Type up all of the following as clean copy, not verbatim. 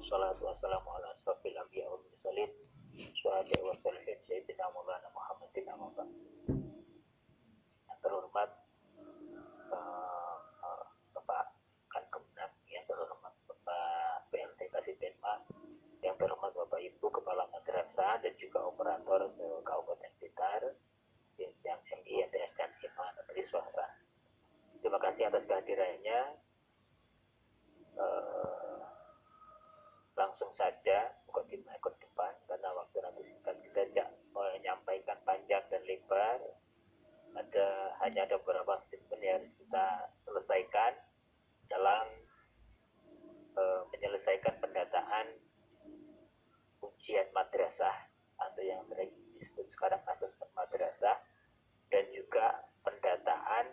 wassalatu wassalamu ala asrofil anbiya wal mursalin syuhada wa salihin sayyidina maulana Muhammadin amma ba'd. Yang terhormat Bapak Kankemenak, yang terhormat Bapak PLT Kasidenma, yang terhormat Bapak Ibu Kepala Madrasah dan juga operator Kabupaten Blitar, yang MI, NTS dan IMA Negeri Swasta. Terima kasih atas kehadirannya. Langsung saja mukadimah ke depan karena waktu nanti singkat, kita tidak menyampaikan panjang dan lebar. Hanya ada beberapa statement yang harus kita selesaikan dalam menyelesaikan pendataan ujian madrasah atau yang disebut sekarang asesmen madrasah, dan juga pendataan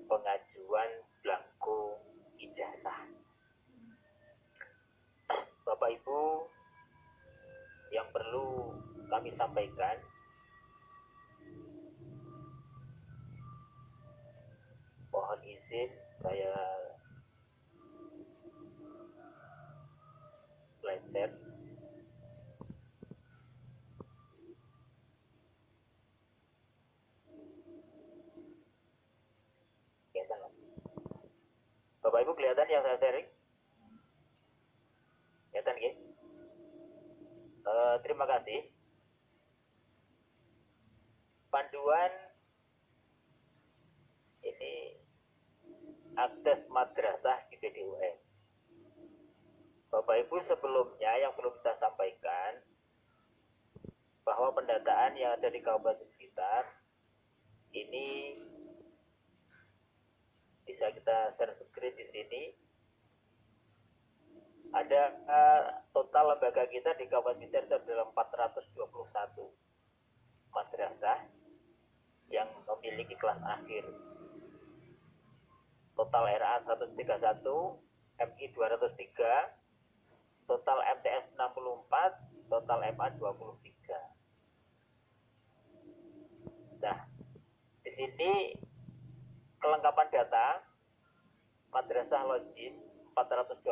pengajuan belangko ijazah. Bapak Ibu, yang perlu kami sampaikan, mohon izin saya slide share. Bapak Ibu kelihatan yang saya sharing? Kelihatan ya? Terima kasih. Panduan ini akses madrasah di PDUM. Bapak Ibu, sebelumnya yang perlu kita sampaikan bahwa pendataan yang ada di Kabupaten Blitar ini bisa kita share screen di sini. Ada total lembaga kita di Kabupaten Blitar adalah 421 madrasah yang memiliki kelas akhir. Total RA 131, MI 203, total MTS 64, total MA 23. Nah, di sini kelengkapan data madrasah login 421,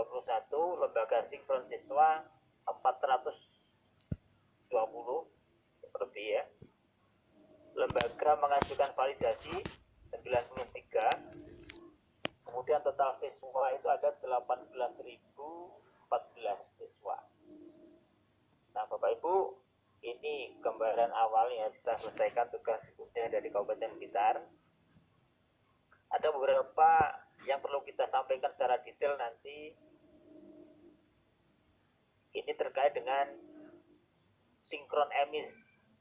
lembaga sinkron siswa 420 lebih ya. Lembaga mengajukan validasi 93. Kemudian total siswa itu ada 18.014 siswa. Nah, Bapak Ibu, ini gambaran awal yang kita selesaikan tugas ujian dari Kabupaten Blitar. Ada beberapa yang perlu kita sampaikan secara detail nanti. Ini terkait dengan sinkron emis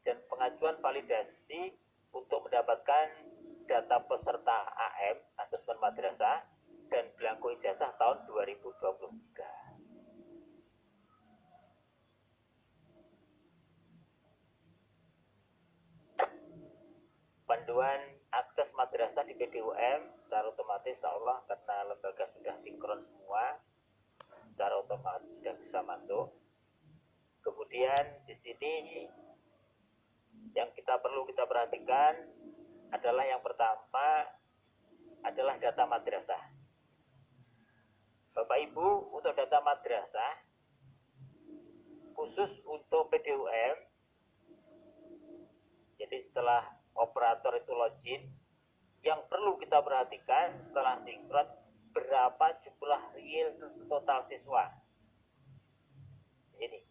dan pengajuan validasi untuk mendapatkan data peserta AM, asesmen madrasah, dan belangko ijazah tahun 2023. Panduan akses madrasah di PDUM secara otomatis, insya Allah, karena lembaga sudah sinkron semua, secara otomatis sudah bisa masuk. Kemudian di sini yang perlu kita perhatikan adalah yang pertama adalah data madrasah. Bapak Ibu, untuk data madrasah khusus untuk PDUM, jadi setelah operator itu login, yang perlu kita perhatikan setelah sinkron, berapa jumlah real total siswa. Ini.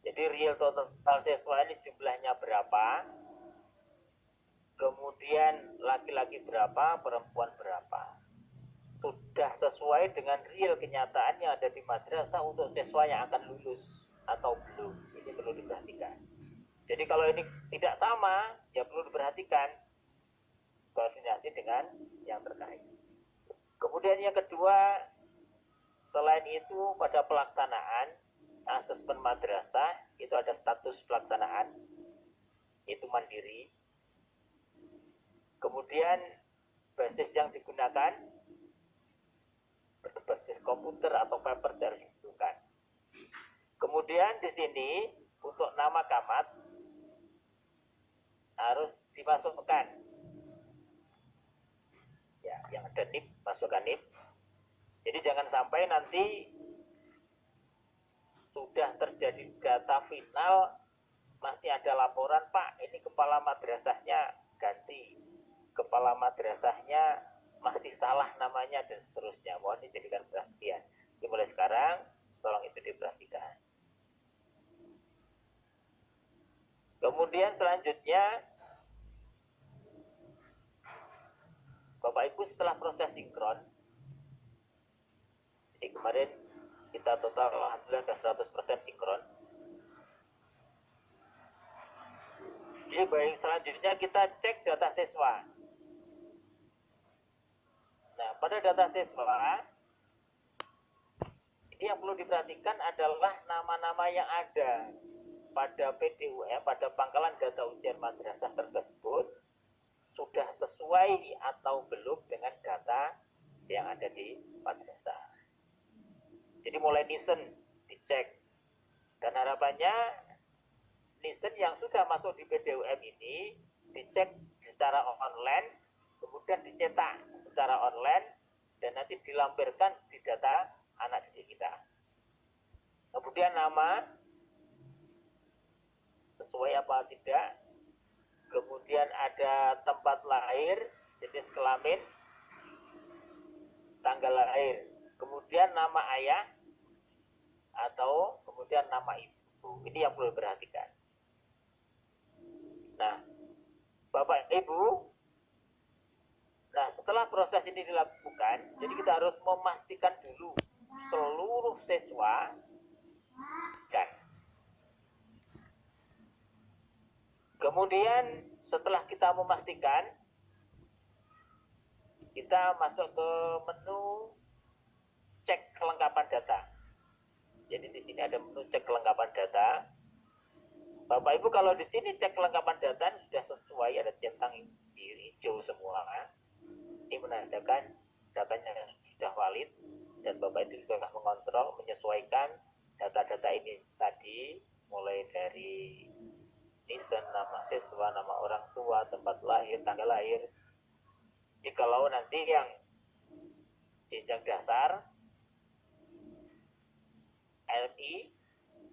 Jadi real total siswa ini jumlahnya berapa, kemudian laki-laki berapa, perempuan berapa. Sudah sesuai dengan real kenyataan yang ada di madrasah untuk siswa yang akan lulus atau belum. Ini perlu diperhatikan. Jadi kalau ini tidak sama, ya perlu diperhatikan koordinasi dengan yang terkait. Kemudian yang kedua, selain itu pada pelaksanaan asesmen madrasah itu ada status pelaksanaan, itu mandiri. Kemudian basis yang digunakan berbasis komputer atau paper harus ditentukan. Kemudian di sini untuk nama camat harus dimasukkan. Ya, yang ada NIP, masukkan NIP. Jadi jangan sampai nanti sudah terjadi data final, masih ada laporan, Pak, ini kepala madrasahnya ganti, kepala madrasahnya masih salah namanya, dan seterusnya. Mohon dijadikan perhatian. Mulai sekarang, tolong itu diperhatikan. Kemudian selanjutnya, Bapak Ibu setelah proses sinkron, jadi kemarin kita total alhamdulillah sudah 100% sinkron. Jadi baik, selanjutnya kita cek data siswa. Nah, pada data siswa, ini yang perlu diperhatikan adalah nama-nama yang ada pada PDUM, pada pangkalan data ujian madrasah tersebut, sudah sesuai atau belum dengan data yang ada di madrasah. Jadi mulai nisen dicek, dan harapannya nisen yang sudah masuk di PDUM ini dicek secara online, kemudian dicetak secara online, dan nanti dilampirkan di data anak didik kita. Kemudian nama sesuai apa tidak, kemudian ada tempat lahir, jenis kelamin, tanggal lahir, kemudian nama ayah, atau kemudian nama ibu. Ini yang perlu diperhatikan. Nah, Bapak Ibu, nah setelah proses ini dilakukan, jadi kita harus memastikan dulu seluruh siswa kan. Kemudian setelah kita memastikan, kita masuk ke menu cek kelengkapan data. Jadi di sini ada menu cek kelengkapan data. Bapak Ibu kalau di sini cek kelengkapan data sudah sesuai, ada centang hijau semua. Ini menandakan datanya sudah valid, dan Bapak Ibu sudah mengontrol, menyesuaikan data-data ini tadi, mulai dari nisen, nama siswa, nama orang tua, tempat lahir, tanggal lahir. Jadi kalau nanti yang jenjang dasar LI,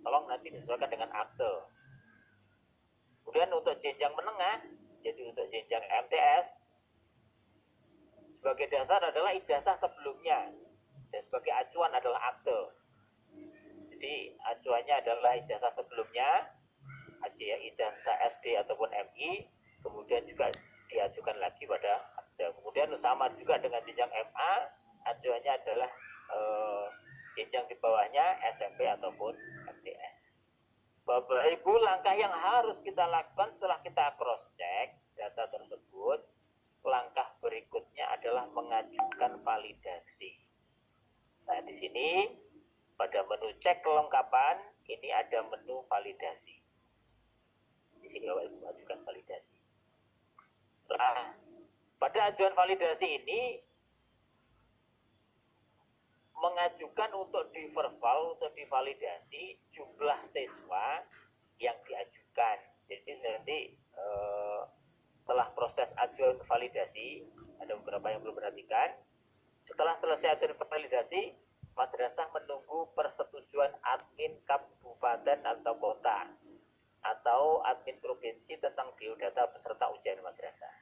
tolong nanti disesuaikan dengan akte. Kemudian untuk jenjang menengah, jadi untuk jenjang MTS, sebagai dasar adalah ijazah sebelumnya, dan sebagai acuan adalah akte. Jadi acuannya adalah ijazah sebelumnya, ijazah SD ataupun MI, kemudian juga diajukan lagi pada akte. Kemudian sama juga dengan jenjang MA, acuannya adalah jenjang di bawahnya SMP ataupun MTS. Bapak Ibu, langkah yang harus kita lakukan setelah kita cross check data tersebut, langkah berikutnya adalah mengajukan validasi. Nah, di sini pada menu cek kelengkapan ini ada menu validasi. Di sini Bapak Ibu ajukan validasi. Nah, pada ajuan validasi ini mengajukan untuk diverval, untuk divalidasi jumlah siswa yang diajukan. Jadi nanti setelah proses ajuan validasi, ada beberapa yang perlu perhatikan. Setelah selesai ajuan validasi, madrasah menunggu persetujuan admin kabupaten atau kota atau admin provinsi tentang biodata peserta ujian madrasah.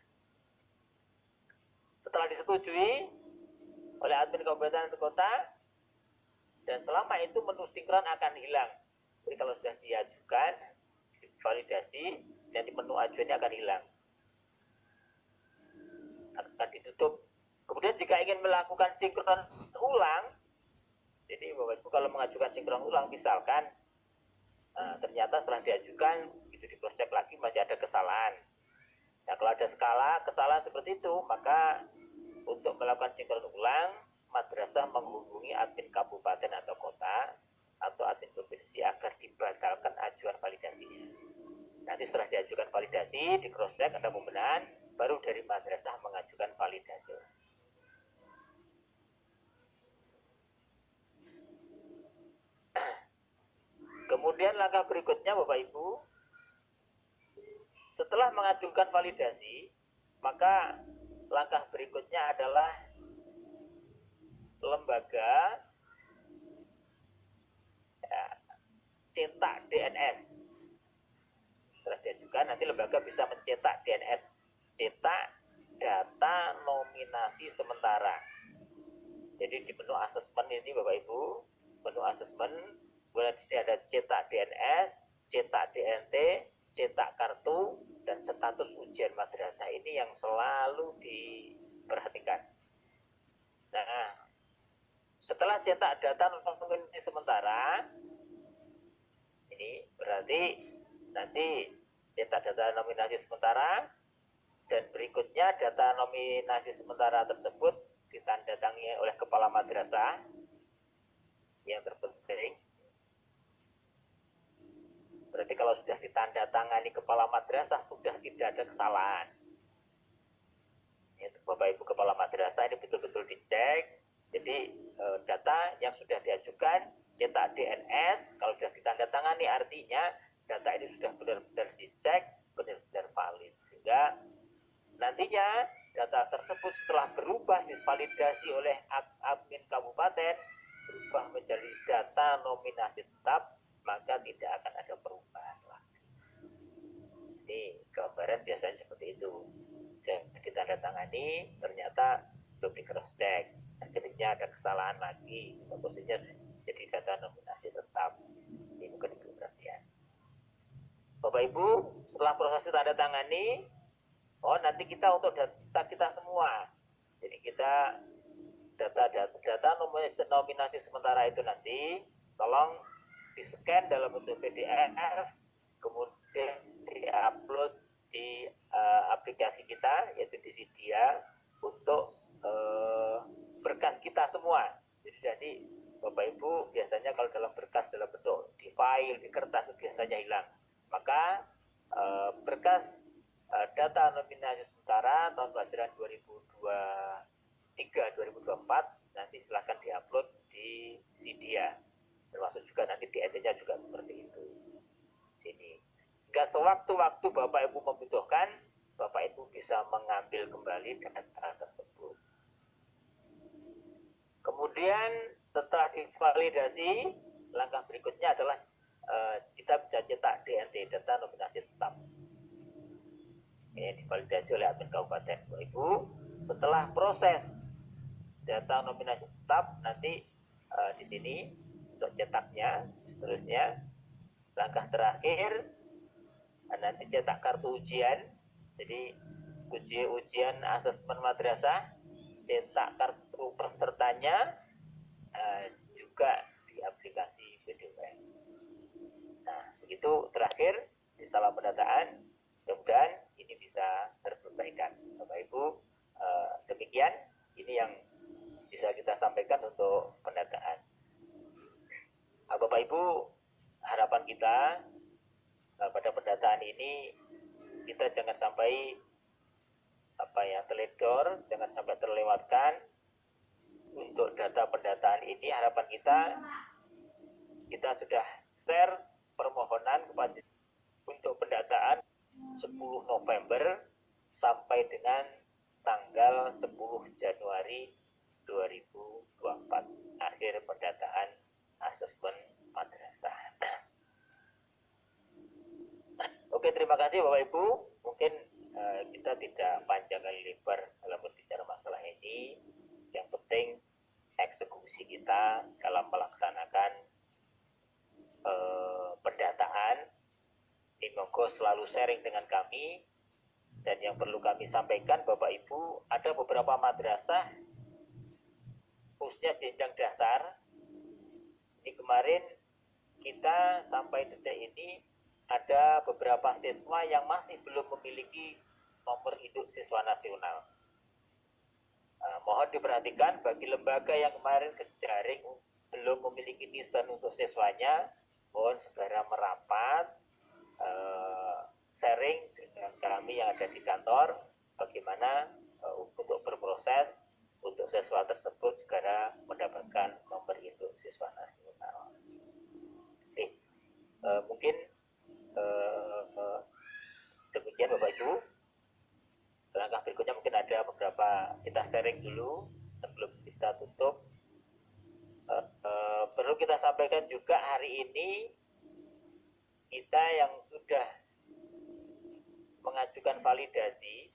Setelah disetujui oleh admin kabupaten atau kota, dan selama itu menu sinkron akan hilang. Jadi kalau sudah diajukan validasi, nanti menu ajuannya akan hilang, akan ditutup. Kemudian jika ingin melakukan sinkron ulang, jadi Bapak Ibu kalau mengajukan sinkron ulang, misalkan ternyata setelah diajukan itu di cross check lagi masih ada kesalahan. Nah, kalau ada kesalahan seperti itu, maka untuk melakukan sinkron ulang, madrasah menghubungi admin kabupaten atau kota atau admin provinsi agar dibatalkan ajuan validasinya. Nanti setelah diajukan validasi, di cross check ada pembenahan, baru dari madrasah mengajukan validasi. Kemudian langkah berikutnya Bapak Ibu, setelah mengajukan validasi, maka langkah berikutnya adalah lembaga cetak DNS. Setelah diajukan, nanti lembaga bisa mencetak DNS, cetak data nominasi sementara. Jadi di menu asesmen ini Bapak Ibu, menu asesmen, boleh di sini ada cetak DNS, cetak DNT, cetak kartu, dan status ujian madrasah. Ini yang selalu diperhatikan. Nah, setelah cetak data nominasi sementara, ini berarti nanti cetak data nominasi sementara, dan berikutnya data nominasi sementara tersebut ditandatangani oleh kepala madrasah. Yang terpenting, berarti kalau sudah ditandatangani kepala madrasah sudah tidak ada kesalahan. Ya, Bapak Ibu kepala madrasah ini betul-betul dicek. Jadi data yang sudah diajukan, cetak DNS, kalau sudah ditandatangani artinya data ini sudah benar-benar dicek, benar-benar valid. Sehingga nantinya data tersebut setelah berubah divalidasi oleh admin kabupaten, berubah menjadi data nominasi tetap, maka tidak akan ada perubahan lagi. Ini gambaran biasanya seperti itu. Dan ditandatangani, ternyata belum di cross check, akhirnya ada kesalahan lagi, posisinya jadi data nominasi tetap. Ini bukan perhatian. Bapak Ibu, setelah proses tandatangani, nanti kita untuk data kita semua. Jadi kita data nominasi sementara itu nanti tolong di-scan dalam bentuk PDF, kemudian di-upload di aplikasi kita, yaitu di Sidia, untuk berkas kita semua. Jadi Bapak Ibu biasanya kalau dalam berkas dalam bentuk di file, di kertas biasanya hilang. Maka berkas data nominasi sementara tahun pelajaran 2023-2024 nanti silahkan diupload di Sidia. Termasuk juga nanti di ET-nya juga seperti itu. Sini. Hingga sewaktu-waktu Bapak Ibu membutuhkan, Bapak Ibu bisa mengambil kembali data tersebut. Kemudian setelah divalidasi, langkah berikutnya adalah kita bisa cetak DNT, data nominasi tetap. Ini divalidasi oleh admin kabupaten. Bapak Ibu, setelah proses data nominasi tetap, nanti di sini untuk cetaknya, seterusnya langkah terakhir nanti cetak kartu ujian. Jadi ujian asesmen madrasah, cetak kartu pesertanya, juga di aplikasi PDWN. Nah, begitu terakhir di salah pendataan. Mudah-mudahan ini bisa terselesaikan. Bapak Ibu, demikian ini yang bisa kita sampaikan untuk pendataan. Bapak Ibu, harapan kita pada pendataan ini kita jangan sampai teledor, jangan sampai terlewatkan. Untuk data pendataan ini harapan kita sudah share permohonan kepada untuk pendataan 10 November sampai dengan tanggal 10 Januari 2024, akhir pendataan asesmen madrasah. Oke, terima kasih Bapak Ibu. Mungkin kita tidak panjang kali lebar dalam berbicara masalah ini. Yang penting eksekusi kita dalam melaksanakan pendataan. Ini monggo selalu sharing dengan kami. Dan yang perlu kami sampaikan Bapak Ibu, ada beberapa madrasah khususnya jenjang dasar. Ini kemarin kita sampai detik ini ada beberapa siswa yang masih belum memiliki nomor induk siswa nasional. Mohon diperhatikan bagi lembaga yang kemarin ke jaring belum memiliki nisan untuk siswanya, mohon segera merapat, sharing dengan kami yang ada di kantor bagaimana untuk berproses untuk siswa tersebut segera mendapatkan nomor induk siswa nasional. Oke, mungkin demikian Bapak Ibu. Langkah berikutnya mungkin ada beberapa kita sharing dulu sebelum kita tutup. Perlu kita sampaikan juga hari ini kita yang sudah mengajukan validasi,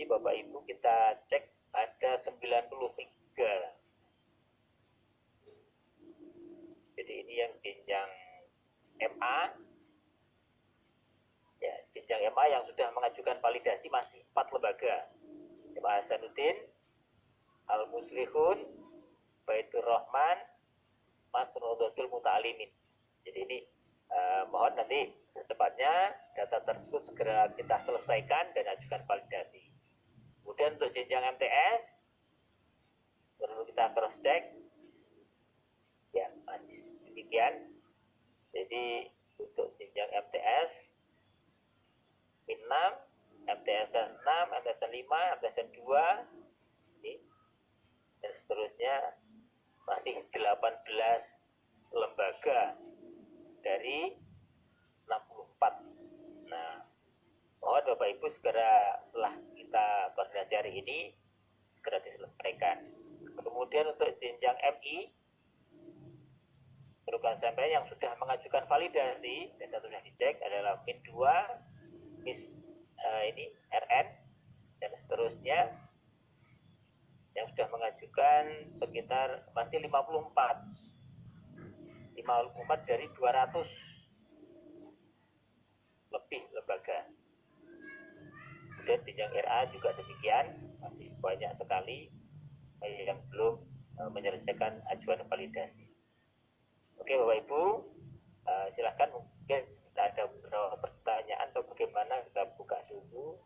Bapak Ibu, kita cek ada 93. Jadi ini yang jenjang MA. Ya, jenjang MA yang sudah mengajukan validasi masih 4 lembaga. MA Hasanuddin, Al Muslihun, Baitur Rahman, Masnudatul Muta'alimin. Jadi ini mohon nanti secepatnya data tersebut segera kita selesaikan dan ajukan validasi. Kemudian untuk jenjang MTS perlu kita cross check. Ya, masih demikian. Jadi untuk jenjang MTS 6, MTS 6, MTS 5, MTS 2, dan seterusnya masih 18 lembaga dari 64. Nah, mohon Bapak Ibu segera setelah kita koordinasi hari ini segera diselesaikan. Kemudian untuk jenjang MI, program sampel yang sudah mengajukan validasi dan sudah dicek adalah MIN 2, ini RN, dan seterusnya yang sudah mengajukan sekitar masih 54 dari 200 lebih lembaga. Kemudian jenjang RA juga demikian, masih banyak sekali yang belum menyelesaikan ajuan validasi. Oke Bapak Ibu, silakan mungkin kita ada beberapa pertanyaan atau bagaimana, kita buka dulu.